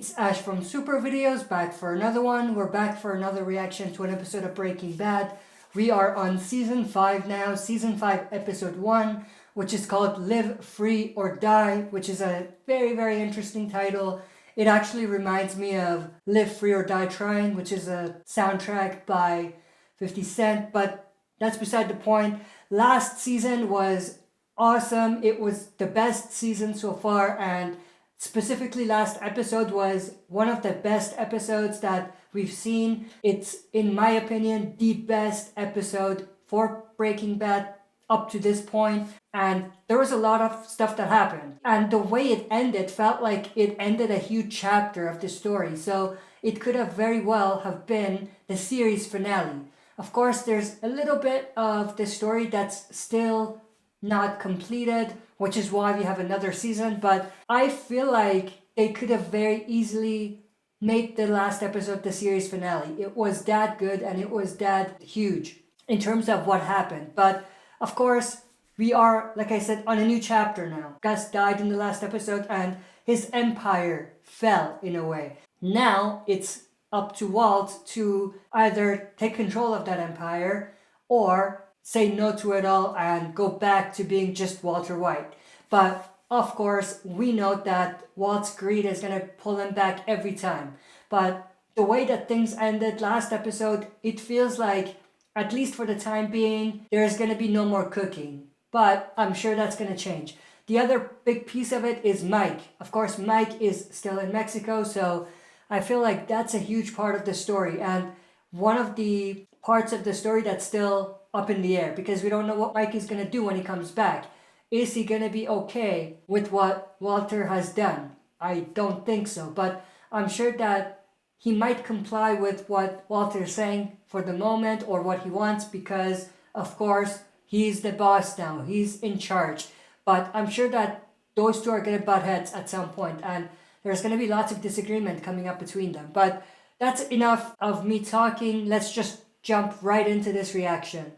It's Ash from Super Videos, back for another one. We're back for another reaction to an episode of Breaking Bad. We are on Season 5 now, Season 5, Episode 1, which is called Live Free or Die, which is a very, very interesting title. It actually reminds me of Live Free or Die Trying, which is a soundtrack by 50 Cent, but that's beside the point. Last season was awesome. It was the best season so far, and specifically last episode was one of the best episodes that we've seen. It's, in my opinion, the best episode for Breaking Bad up to this point, and there was a lot of stuff that happened, and the way it ended felt like it ended a huge chapter of the story, so it could have very well have been the series finale. Of course, there's a little bit of the story that's still not completed, which is why we have another season, but I feel like they could have very easily made the last episode the series finale. It was that good and it was that huge in terms of what happened. But of course, we are, like I said, on a new chapter now. Gus died in the last episode and his empire fell in a way. Now it's up to Walt to either take control of that empire or say no to it all and go back to being just Walter White. But of course, we know that Walt's greed is going to pull him back every time. But the way that things ended last episode, it feels like, at least for the time being, there's going to be no more cooking. But I'm sure that's going to change. The other big piece of it is Mike. Of course, Mike is still in Mexico, so I feel like that's a huge part of the story. And one of the parts of the story that's still up in the air, because we don't know what Mike is going to do when he comes back. Is he going to be okay with what Walter has done? I don't think so, but I'm sure that he might comply with what Walter's saying for the moment or what he wants, because of course he's the boss now, he's in charge. But I'm sure that those two are going to butt heads at some point, and there's going to be lots of disagreement coming up between them. But that's enough of me talking. Let's just jump right into this reaction.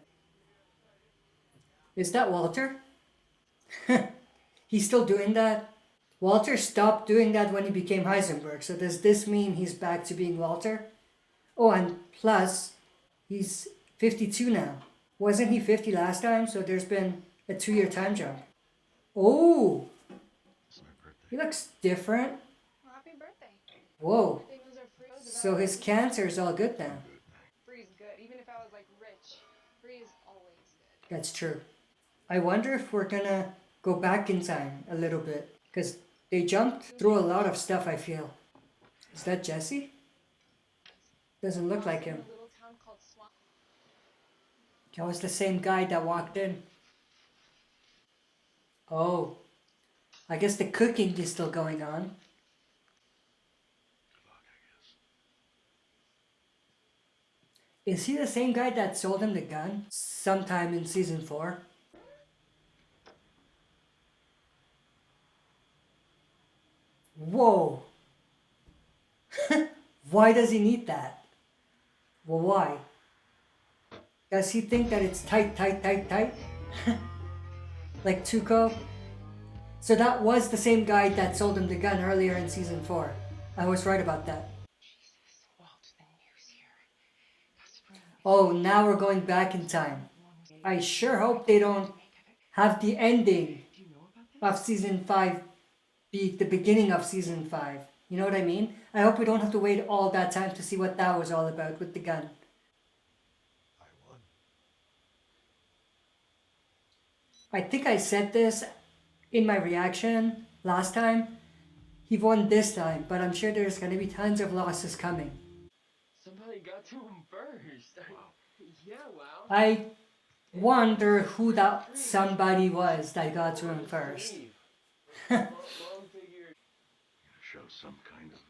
Is that Walter? He's still doing that? Walter stopped doing that when he became Heisenberg, so does this mean he's back to being Walter? Oh, and plus, he's 52 now. Wasn't he 50 last time? So there's been a 2-year time jump. Oh! He looks different. Well, happy birthday. Whoa. Things are free. So his cancer is all good now. Free is good. Even if I was like rich, free is always good. That's true. I wonder if we're gonna go back in time a little bit, because they jumped through a lot of stuff, I feel. Is that Jesse? Doesn't look like him. Little town called Swamp. That was the same guy that walked in. Oh. I guess the cooking is still going on. Is he the same guy that sold him the gun sometime in season 4? Whoa! Why does he need that? Well, why? Does he think that it's tight, tight, tight, tight? Like Tuco? So that was the same guy that sold him the gun earlier in season 4. I was right about that. Jesus, Walt, the news here. Oh, now we're going back in time. I sure hope they don't have the ending of season 5 be the beginning of season 5. You know what I mean? I hope we don't have to wait all that time to see what that was all about with the gun. I won. I think I said this in my reaction last time. He won this time, but I'm sure there's going to be tons of losses coming. Somebody got to him first. Yeah, wow. I wonder who that somebody was that got to him first. Long figure. Show some kind of,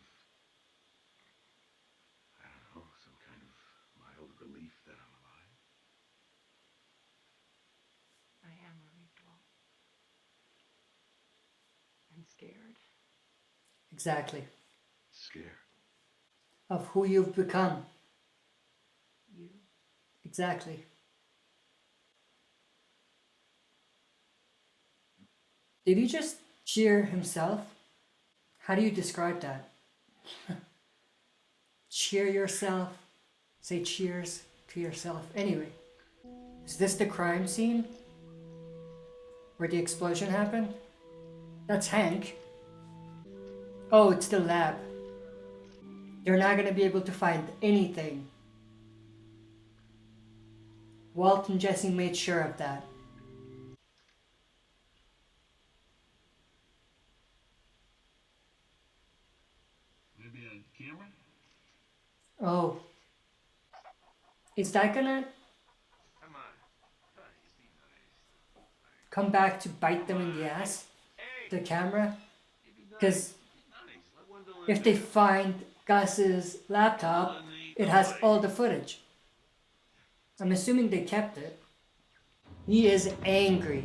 I don't know, some kind of mild relief that I'm alive. I am relieved, Walt. I'm scared. Exactly. Scared. Of who you've become. You. Exactly. Did he just cheer himself? How do you describe that? Cheer yourself. Say cheers to yourself. Anyway, is this the crime scene? Where the explosion happened? That's Hank. Oh, it's the lab. They're not gonna be able to find anything. Walt and Jesse made sure of that. Maybe a camera? Oh. Is that gonna Come on. Nice, be nice. come back to bite them in the ass? The camera? Because if they find Gus's laptop, it has all the footage. I'm assuming they kept it. He is angry.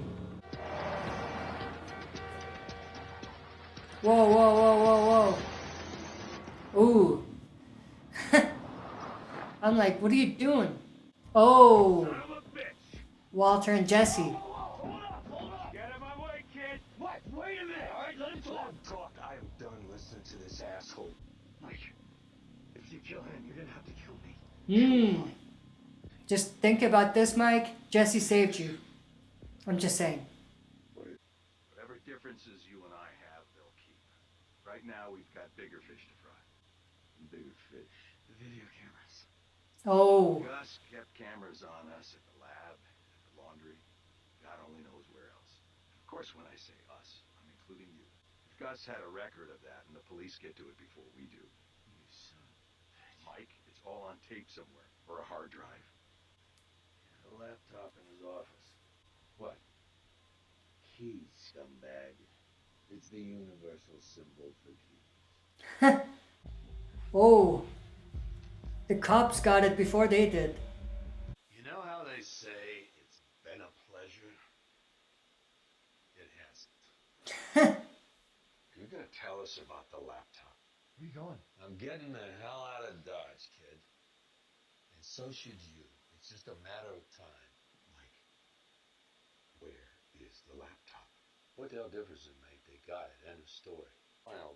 Whoa, whoa, whoa, whoa, whoa. Ooh. I'm like, what are you doing? Oh. Walter and Jesse. Get out of my way, kid! What? Wait a minute! All right, let him talk. I am done listening to this asshole. Mike, if you kill him, you're gonna have to kill me. Just think about this, Mike. Jesse saved you. I'm just saying. Whatever differences you and I have, they'll keep. Right now, we've got bigger fish to fry. Bigger fish? The video cameras. Oh. Gus kept cameras on us at the lab, at the laundry. God only knows where else. Of course, when I say us, I'm including you. If Gus had a record of that and the police get to it before we do, you son of a bitch. Mike, it's all on tape somewhere, or a hard drive. A laptop in his office. What? Key, scumbag. It's the universal symbol for keys. Oh. The cops got it before they did. You know how they say it's been a pleasure? It hasn't. You're gonna tell us about the laptop. Where you going? I'm getting the hell out of Dodge, kid. And so should you. It's just a matter of time. Mike, where is the laptop? What the hell difference does it make? They got it. End of story.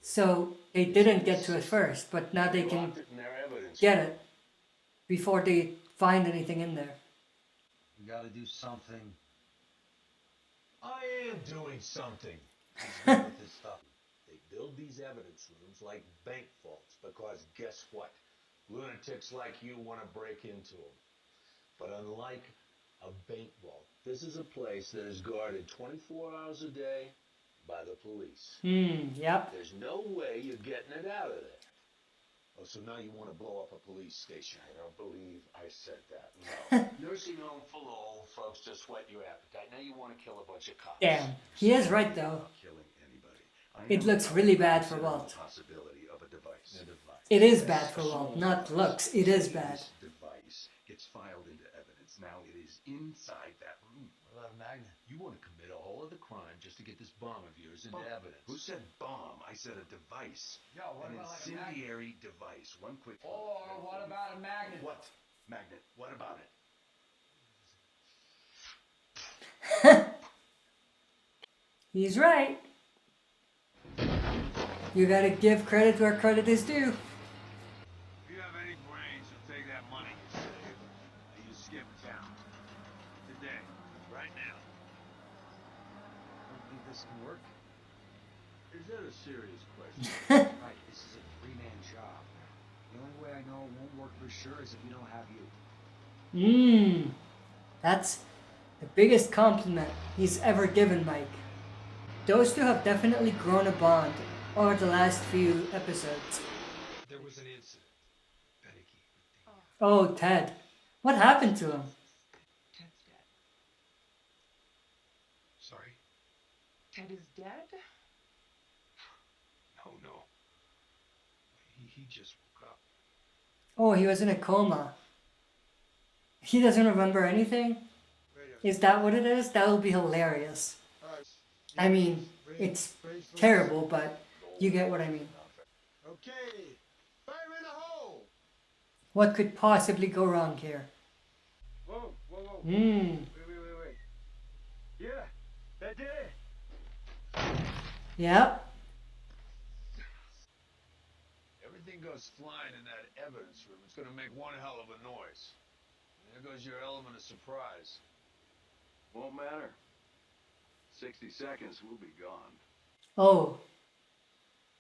So they didn't get to it first, but now they can Locked it in their evidence. get it before they find anything in there. We gotta do something. I am doing something. With this stuff. They build these evidence rooms like bank vaults because guess what? Lunatics like you want to break into them. But unlike a bank vault, this is a place that is guarded 24 hours a day by the police. Yep. There's no way you're getting it out of there. Oh, so now you want to blow up a police station. I don't believe I said that. No. Nursing home full of old folks to sweat your appetite. Now you want to kill a bunch of cops. Damn. He is right though. Killing anybody. It looks really bad for Walt. Possibility of a device. It is bad for Walt, not looks. It is bad. This device gets filed into evidence. Now it is inside that room. What about a magnet? You want to commit a whole other crime just to get this bomb of yours into evidence. Who said bomb? I said a device. Yo, what An about like a magnet? incendiary device. One quick. Or what about a magnet? What? Magnet. What about it? He's right. You gotta give credit where credit is due. If you have any brains, you'll take that money you saved and you skip town. Today. Right now. Don't think this can work? Is that a serious question? Right, this is a three-man job. The only way I know it won't work for sure is if we don't have you. That's the biggest compliment he's ever given Mike. Those two have definitely grown a bond over the last few episodes. There was an incident. Beneke. Oh, Ted. What happened to him? Ted's dead. Sorry? Ted is dead? No. He just woke up. Oh, he was in a coma. He doesn't remember anything? Is that what it is? That will be hilarious. I mean, it's terrible, but you get what I mean. Okay. Fire in the hole! What could possibly go wrong here? Whoa. Mmm. Wait. Yeah, that did it. Yep. us flying in that evidence room, it's gonna make one hell of a noise. There goes your element of surprise. Won't matter. 60 seconds, we'll be gone. Oh,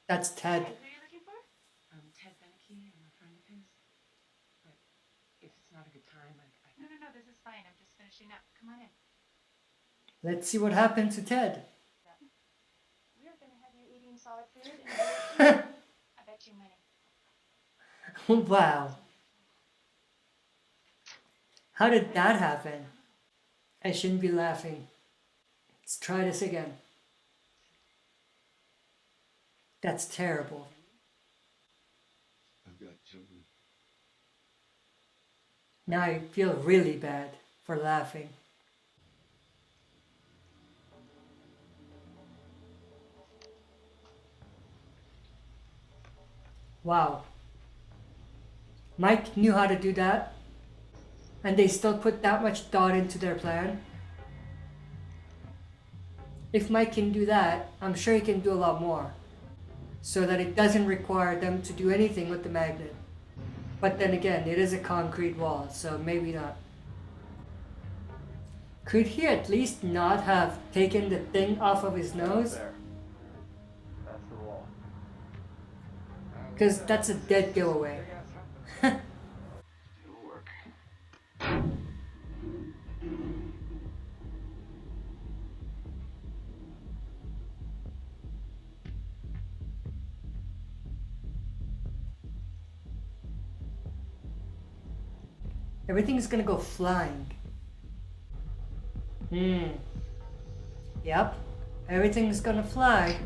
that's Ted. Who are you looking for? Ted Beneke. I'm a friend of his. But if it's not a good time, No, this is fine. I'm just finishing up. Come on in. Let's see what happened to Ted. We are going to have you eating solid food and I bet you money. Wow. How did that happen? I shouldn't be laughing. Let's try this again. That's terrible. I've got children. Now I feel really bad for laughing. Wow. Mike knew how to do that, and they still put that much thought into their plan. If Mike can do that, I'm sure he can do a lot more, so that it doesn't require them to do anything with the magnet. But then again, it is a concrete wall, so maybe not. Could he at least not have taken the thing off of his nose? There. That's the wall. Because that's a dead giveaway. It'll work. Everything's gonna go flying. Yep. Everything's gonna fly.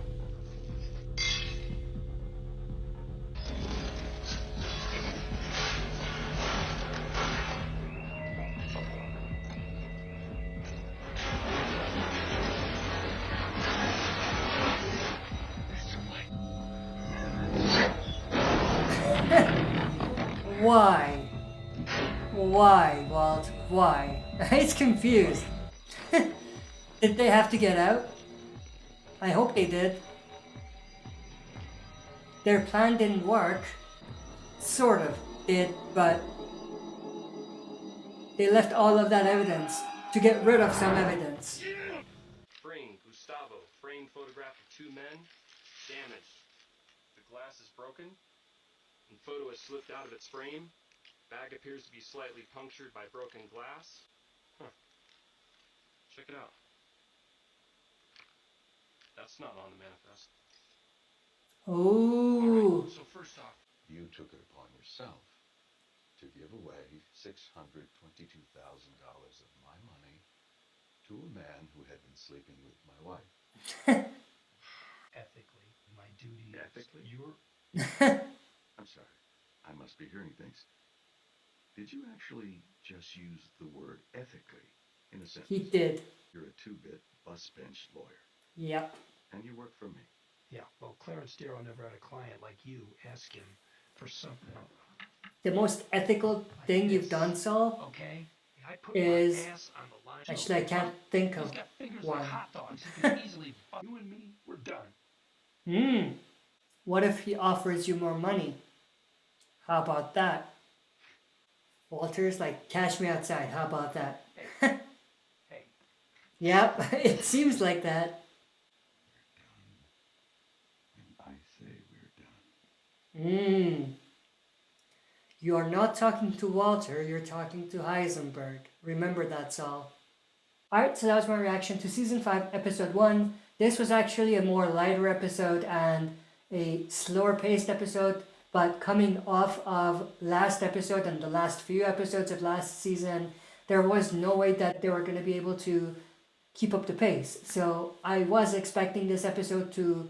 Why? Why, Walt? Why? He's confused. Did they have to get out? I hope they did. Their plan didn't work. Sort of did, but they left all of that evidence to get rid of some evidence. Frame, Gustavo. Framed photograph of two men. Damaged. The glass is broken. And photo has slipped out of its frame. Bag appears to be slightly punctured by broken glass. Huh. Check it out. That's not on the manifest. Oh. So first off, you took it upon yourself to give away $622,000 of my money to a man who had been sleeping with my wife. Ethically, my duty is Ethically? your... I'm sorry. I must be hearing things. Did you actually just use the word ethically in a sentence? He did. You're a two-bit bus bench lawyer, Yep. and you work for me. Yeah, well, Clarence Darrow never had a client like you ask him for something. The most ethical thing you've done, Saul, Okay? I put is... my ass on the line. Actually, I can't think of He's got fingers one. like hot dogs. He can easily... You and me, we're done. What if he offers you more money? How about that? Walter's like, cash me outside. How about that? Hey. Yep, it seems like that. I say we're done. You're not talking to Walter, you're talking to Heisenberg. Remember that, Saul. Alright, so that was my reaction to Season 5, Episode 1. This was actually a more lighter episode and a slower paced episode, but coming off of last episode and the last few episodes of last season, there was no way that they were going to be able to keep up the pace. So I was expecting this episode to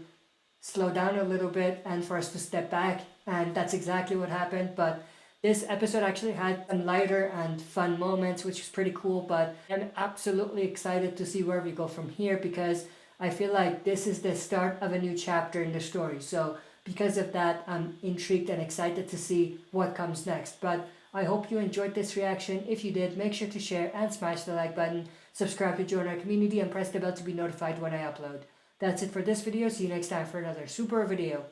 slow down a little bit and for us to step back, and that's exactly what happened. But this episode actually had some lighter and fun moments, which is pretty cool, but I'm absolutely excited to see where we go from here, because I feel like this is the start of a new chapter in the story. So because of that, I'm intrigued and excited to see what comes next. But I hope you enjoyed this reaction. If you did, make sure to share and smash the like button, subscribe to join our community, and press the bell to be notified when I upload. That's it for this video. See you next time for another super video.